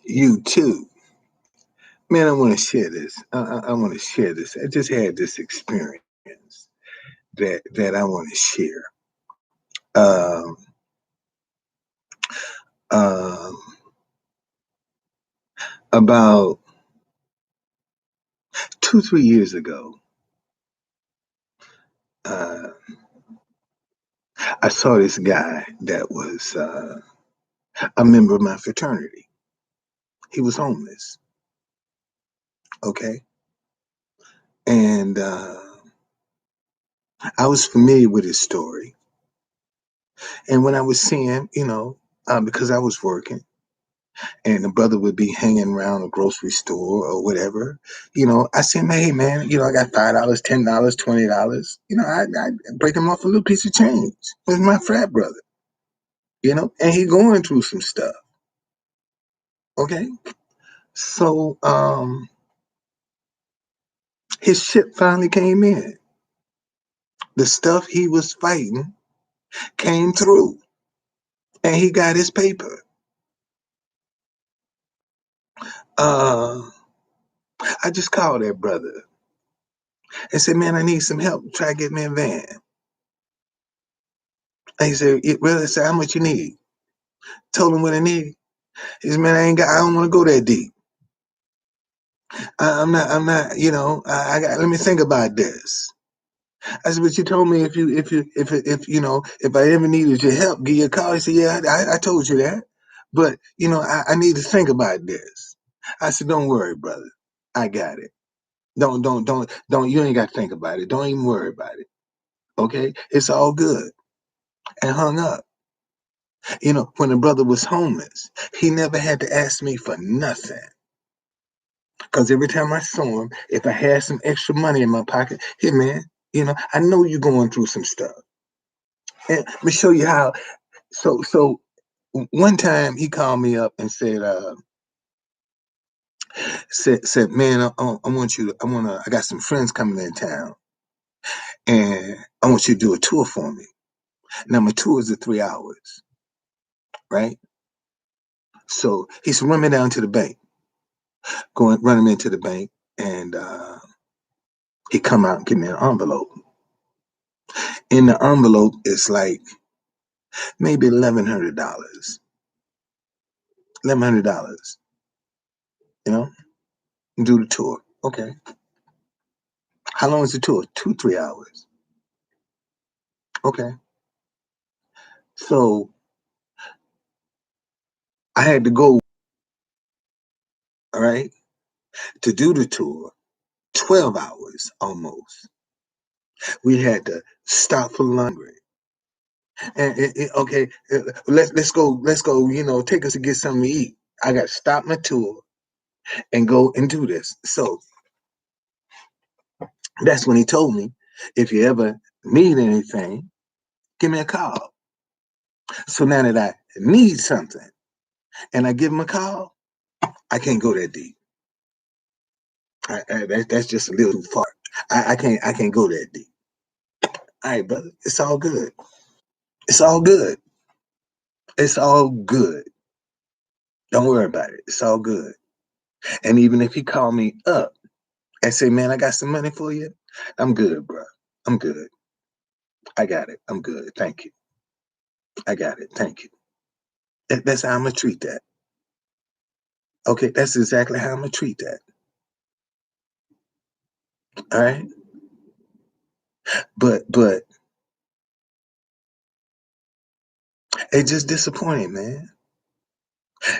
You too. Man, I want to share this. I want to share this. I just had this experience that I want to share. Um, um, about 2, 3 years ago, uh, I saw this guy that was a member of my fraternity. He was homeless, okay? And I was familiar with his story. And when I was seeing, because I was working, and the brother would be hanging around a grocery store or whatever, I said, man, hey man, I got $5, $10, $20. I break him off a little piece of change with my frat brother, and he going through some stuff. Okay. So his ship finally came in. The stuff he was fighting came through and he got his paper. Uh I just called that brother and said, man, I need some help. Try to get me a van. And he said, really? I said, how much you need? Told him what I needed. He said, man, I don't want to go that deep. I'm not, I got, let me think about this. I said, but you told me if I ever needed your help, give you a call. He said, yeah, I told you that. But, I need to think about this. I said, don't worry, brother. I got it. Don't, you ain't got to think about it. Don't even worry about it. Okay? It's all good. And hung up. When the brother was homeless, he never had to ask me for nothing. Because every time I saw him, if I had some extra money in my pocket, hey man, I know you're going through some stuff. And let me show you how. So one time he called me up and said, man, I want you. I got some friends coming in town, and I want you to do a tour for me. Now my tour is at 3 hours, right? So he said, run me down to the bank. Run him into the bank, and he come out and give me an envelope. In the envelope, it's like maybe $1,100. $1,100. You know, do the tour. Okay. How long is the tour? 2, 3 hours. Okay. So I had to go, all right, to do the tour. 12 hours almost. We had to stop for lunch. And okay, let's go. Let's go. Take us to get something to eat. I got to stop my tour and go and do this. So that's when he told me, if you ever need anything, give me a call. So now that I need something and I give him a call, I can't go that deep. That's just a little too far. I can't go that deep. All right, brother, it's all good. It's all good. It's all good. Don't worry about it. It's all good. And even if he called me up and say, man, I got some money for you, I'm good, bro. I'm good. I got it. I'm good. Thank you. I got it. Thank you. That's how I'm gonna treat that. Okay, that's exactly how I'm gonna treat that. All right. But it's just disappointing, man.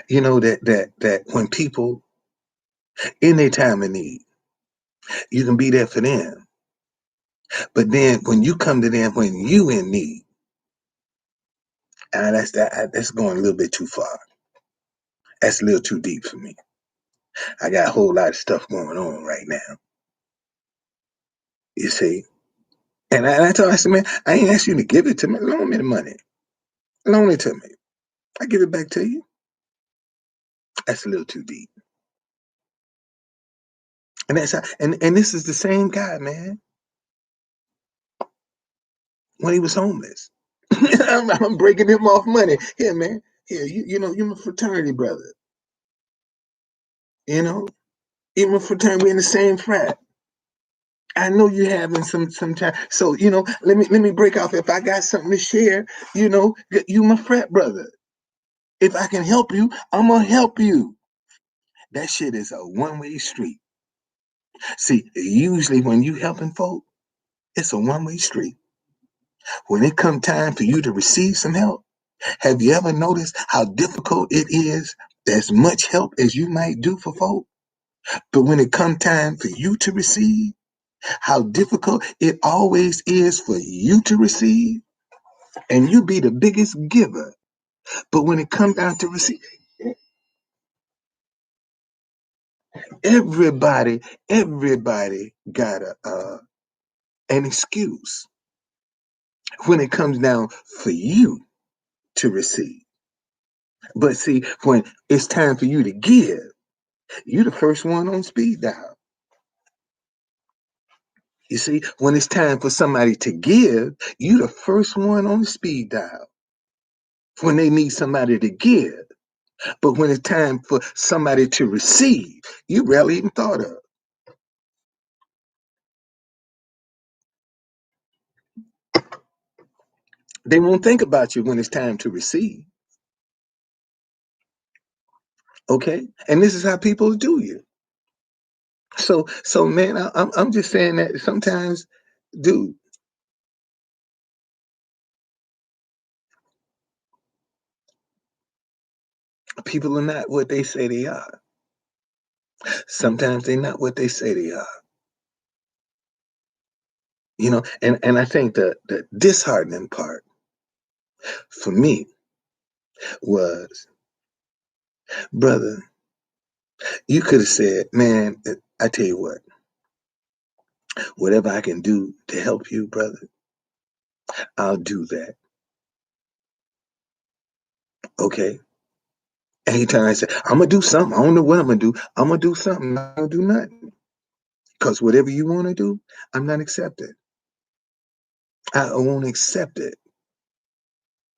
That when people in their time of need, you can be there for them. But then when you come to them when you in need, that's going a little bit too far. That's a little too deep for me. I got a whole lot of stuff going on right now. You see? And I told her, I said, man, I ain't asked you to give it to me. Loan me the money. Loan it to me. I give it back to you. That's a little too deep. And that's how, and this is the same guy, man, when he was homeless. I'm breaking him off money. Here, man. Here, you're my fraternity brother. You know, even fraternity, we're in the same frat. I know you're having some time. So, let me break off. If I got something to share, you my frat brother. If I can help you, I'm gonna help you. That shit is a one-way street. See, usually when you helping folk, it's a one-way street. When it come time for you to receive some help, have you ever noticed how difficult it is? As much help as you might do for folk, but when it come time for you to receive, how difficult it always is for you to receive, and you be the biggest giver. But when it comes down to receive, everybody, everybody got an excuse when it comes down for you to receive. But see, when it's time for you to give, you the first one on speed dial. You see, when it's time for somebody to give, you the first one on the speed dial. When they need somebody to give. But when it's time for somebody to receive, you rarely even thought of. They won't think about you when it's time to receive. Okay? And this is how people do you. So man, I'm just saying that sometimes, dude, people are not what they say they are. Sometimes they're not what they say they are. And I think the disheartening part for me was, brother, you could have said, man, I tell you what, whatever I can do to help you, brother, I'll do that. Okay. Anytime I say, I'm gonna do something, I don't know what I'm gonna do. I'm gonna do something, I don't do nothing. Because whatever you want to do, I'm not accepting. I won't accept it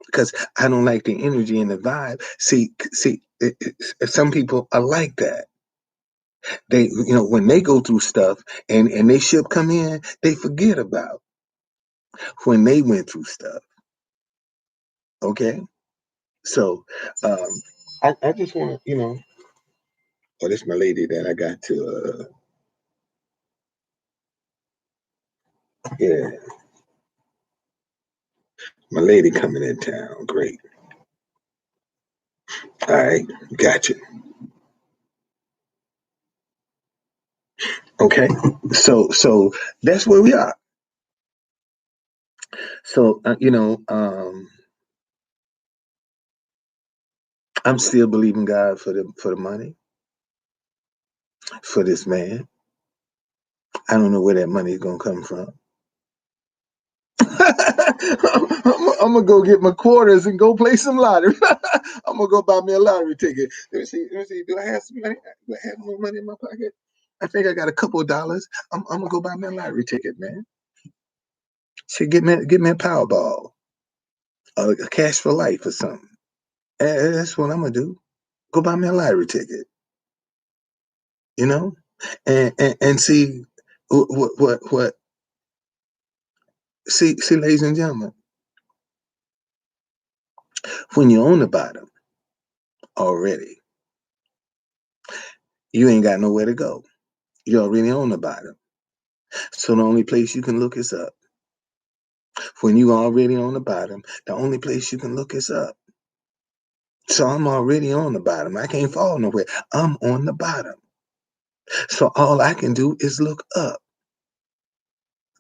because I don't like the energy and the vibe. See, some people are like that. When they go through stuff and they ship come in, they forget about when they went through stuff. Okay, so um, I just want to, oh, this my lady that I got to, yeah, my lady coming in town. Great. All right, gotcha. Okay, so that's where we are. So I'm still believing God for the money for this man. I don't know where that money is gonna come from. I'm gonna go get my quarters and go play some lottery. I'm gonna go buy me a lottery ticket. Let me see. Let me see. Do I have some money? Do I have more money in my pocket? I think I got a couple of dollars. I'm gonna go buy me a lottery ticket, man. See, get me a Powerball, a cash for life or something. That's what I'm gonna do. Go buy me a lottery ticket. You know, and see what. See, ladies and gentlemen, when you're on the bottom already, you ain't got nowhere to go. You're already on the bottom. So the only place you can look is up. When you already on the bottom, the only place you can look is up. So I'm already on the bottom. I can't fall nowhere. I'm on the bottom. So all I can do is look up.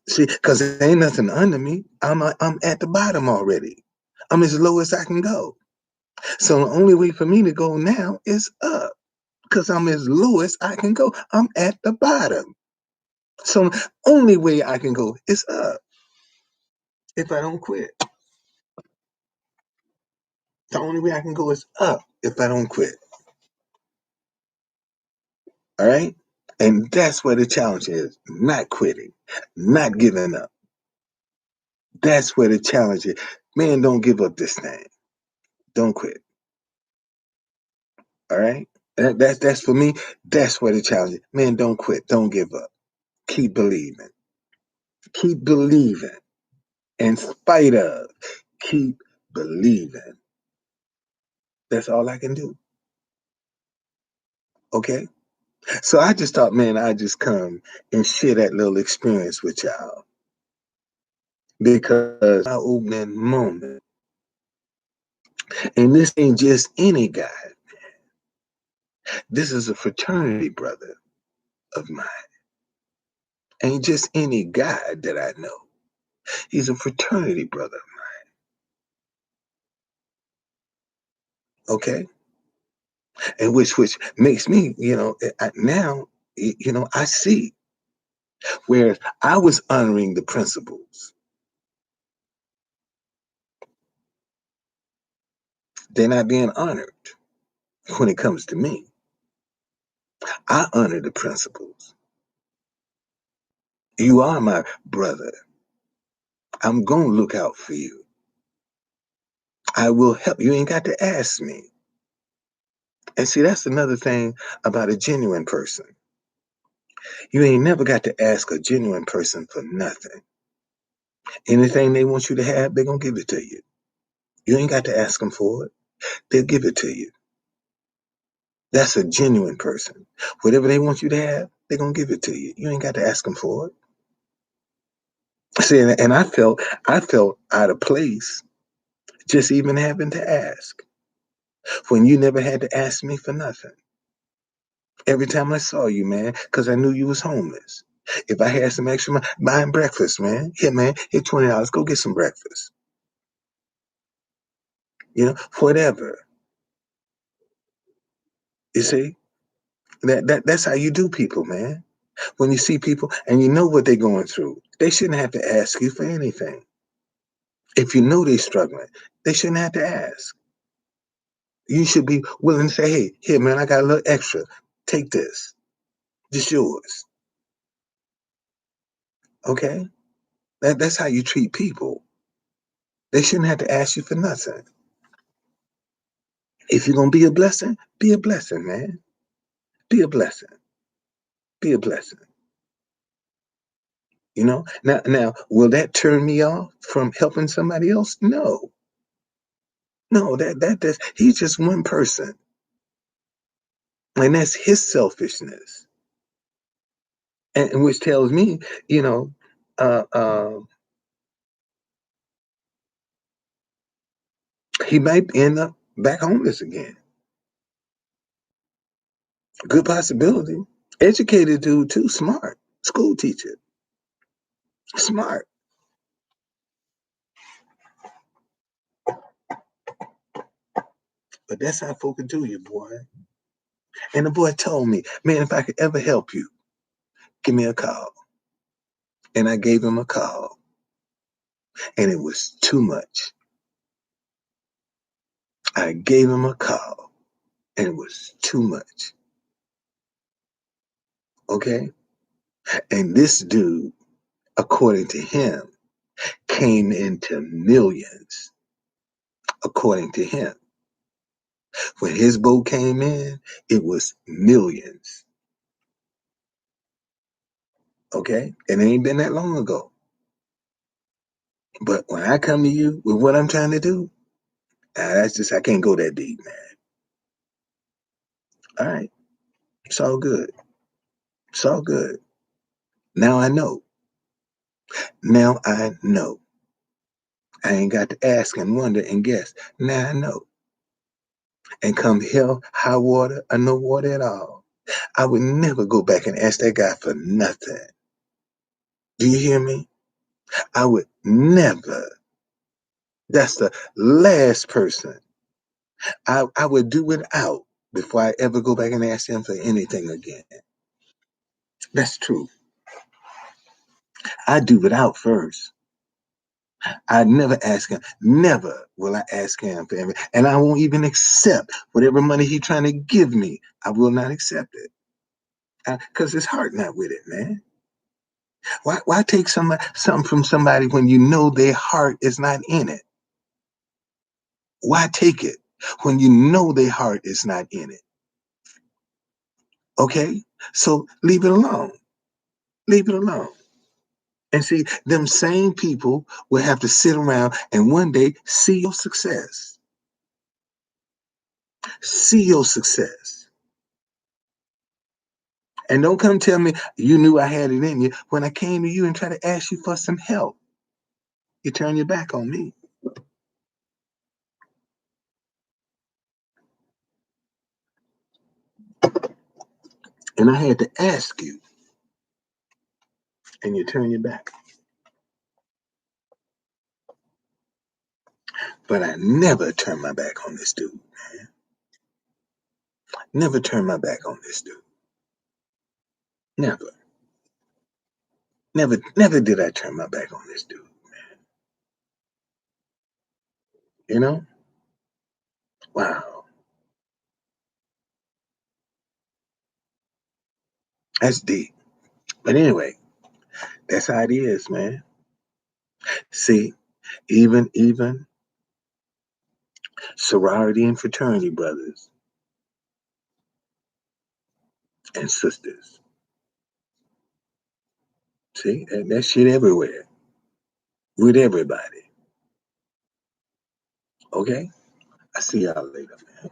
See, because there ain't nothing under me. I'm at the bottom already. I'm as low as I can go. So the only way for me to go now is up. Because I'm as low as I can go. I'm at the bottom. So the only way I can go is up if I don't quit. The only way I can go is up if I don't quit. All right? And that's where the challenge is, not quitting, not giving up. That's where the challenge is. Man, don't give up this thing. Don't quit. All right? That's for me. That's where the challenge is. Man, don't quit. Don't give up. Keep believing. Keep believing. In spite of. Keep believing. That's all I can do. Okay? So I just thought, man, I just come and share that little experience with y'all because my opening moment, and this ain't just any guy. This is a fraternity brother of mine. Ain't just any guy that I know. He's a fraternity brother. Okay, and which makes me, now, I see where I was honoring the principles. They're not being honored when it comes to me. I honor the principles. You are my brother. I'm gonna look out for you. I will help. You ain't got to ask me. And see, that's another thing about a genuine person. You ain't never got to ask a genuine person for nothing. Anything they want you to have, they're gonna give it to you. You ain't got to ask them for it. They'll give it to you. That's a genuine person. Whatever they want you to have, they're gonna give it to you. You ain't got to ask them for it. See, and I felt out of place just even having to ask when you never had to ask me for nothing. Every time I saw you, man, because I knew you was homeless. If I had some extra money, buying breakfast, man. Here, man, here $20. Go get some breakfast. Whatever. You see, that's how you do people, man. When you see people and you know what they're going through, they shouldn't have to ask you for anything. If you know they're struggling, they shouldn't have to ask. You should be willing to say, hey, here, man, I got a little extra. Take this. Just yours. Okay? That's how you treat people. They shouldn't have to ask you for nothing. If you're gonna be a blessing, man. Be a blessing. Be a blessing. Now, will that turn me off from helping somebody else? No, no. That's he's just one person, and that's his selfishness, and which tells me, you know, uh, uh, he might end up back homeless again. Good possibility. Educated dude too, smart, school teacher, smart. But that's how folk can do you, boy. And the boy told me, man, if I could ever help you, give me a call. And I gave him a call, and it was too much. I gave him a call, and it was too much. Okay? And this dude, according to him, came into millions, according to him. When his boat came in, it was millions. Okay? And it ain't been that long ago. But when I come to you with what I'm trying to do, that's just, I can't go that deep, man. All right. It's all good. It's all good. Now I know. Now I know. I ain't got to ask and wonder and guess. Now I know. And come hell, high water, or no water at all, I would never go back and ask that guy for nothing. Do you hear me? I would never. That's the last person I would do without before I ever go back and ask him for anything again. That's true. I do without first. I never ask him. Never will I ask him for anything. And I won't even accept whatever money he's trying to give me. I will not accept it. Because his heart not with it, man. Why take something from somebody when you know their heart is not in it? Why take it when you know their heart is not in it? Okay? So leave it alone. Leave it alone. And see, them same people will have to sit around and one day see your success. See your success. And don't come tell me you knew I had it in you when I came to you and tried to ask you for some help. You turn your back on me. And I had to ask you, and you turn your back. But I never turn my back on this dude, man. Never turn my back on this dude. Never. Never did I turn my back on this dude. You know? Wow. That's deep. But anyway, that's how it is, man. See, even sorority and fraternity brothers and sisters. See, that shit everywhere with everybody. Okay? I see y'all later, man.